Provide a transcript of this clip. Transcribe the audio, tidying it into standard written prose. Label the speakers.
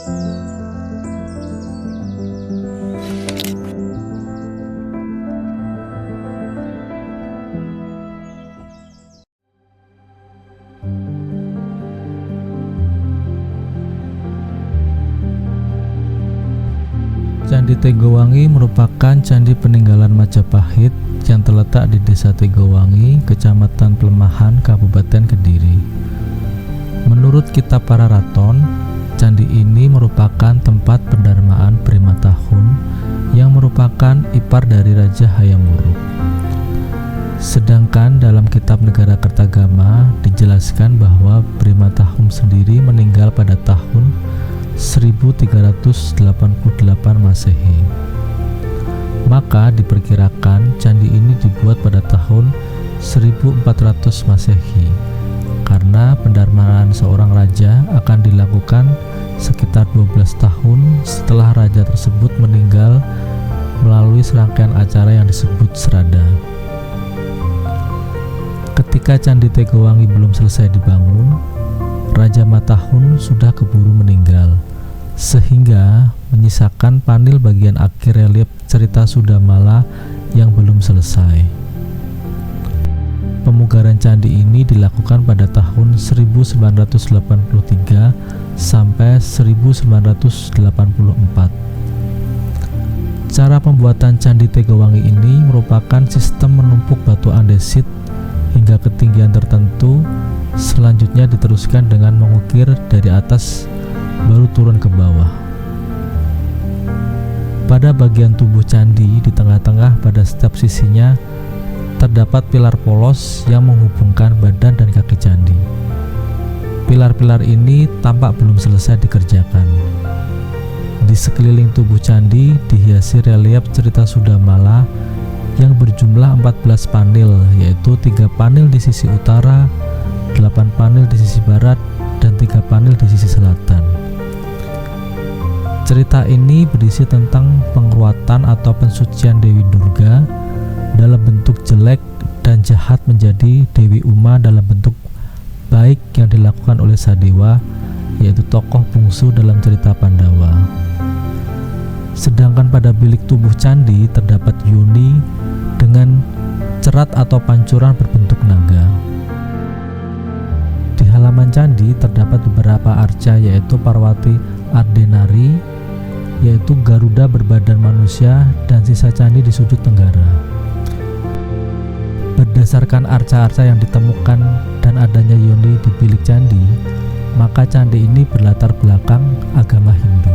Speaker 1: Candi Tegowangi merupakan candi peninggalan Majapahit yang terletak di Desa Tegowangi, Kecamatan Pelemahan, Kabupaten Kediri. Menurut kitab Pararaton, candi ini merupakan tempat pendarmaan Primatahun yang merupakan ipar dari Raja Hayam Wuruk. Sedangkan dalam kitab Negara Kertagama dijelaskan bahwa Primatahun sendiri meninggal pada tahun 1388 Masehi. Maka diperkirakan candi ini dibuat pada tahun 1400 Masehi, karena pendarmaan seorang raja akan dilakukan sekitar 12 tahun setelah raja tersebut meninggal melalui serangkaian acara yang disebut srada. Ketika Candi Tegowangi belum selesai dibangun, Raja Matahun sudah keburu meninggal, sehingga menyisakan panel bagian akhir relief cerita Sudamala yang belum selesai. Pemugaran candi ini dilakukan pada tahun 1983 sampai 1984. Cara pembuatan Candi Tegowangi ini merupakan sistem menumpuk batu andesit hingga ketinggian tertentu. Selanjutnya diteruskan dengan mengukir dari atas baru turun ke bawah. Pada bagian tubuh candi di tengah-tengah pada setiap sisinya terdapat pilar polos yang menghubungkan badan dan kaki candi. Pilar-pilar ini tampak belum selesai dikerjakan. Di sekeliling tubuh candi dihiasi relief cerita Sudamala yang berjumlah 14 panel, yaitu 3 panel di sisi utara, 8 panel di sisi barat, dan 3 panel di sisi selatan. Cerita ini berisi tentang penguatan atau pensucian Dewi Durga dalam bentuk jelek dan jahat menjadi Dewi Uma dalam bentuk baik yang dilakukan oleh Sadewa, yaitu tokoh bungsu dalam cerita Pandawa. Sedangkan pada bilik tubuh candi terdapat yoni dengan cerat atau pancuran berbentuk naga. Di halaman candi terdapat beberapa arca, yaitu Parwati Ardenari, yaitu Garuda berbadan manusia, dan sisa candi di sudut tenggara. Berdasarkan arca-arca yang ditemukan dan adanya yoni di bilik candi, maka candi ini berlatar belakang agama Hindu.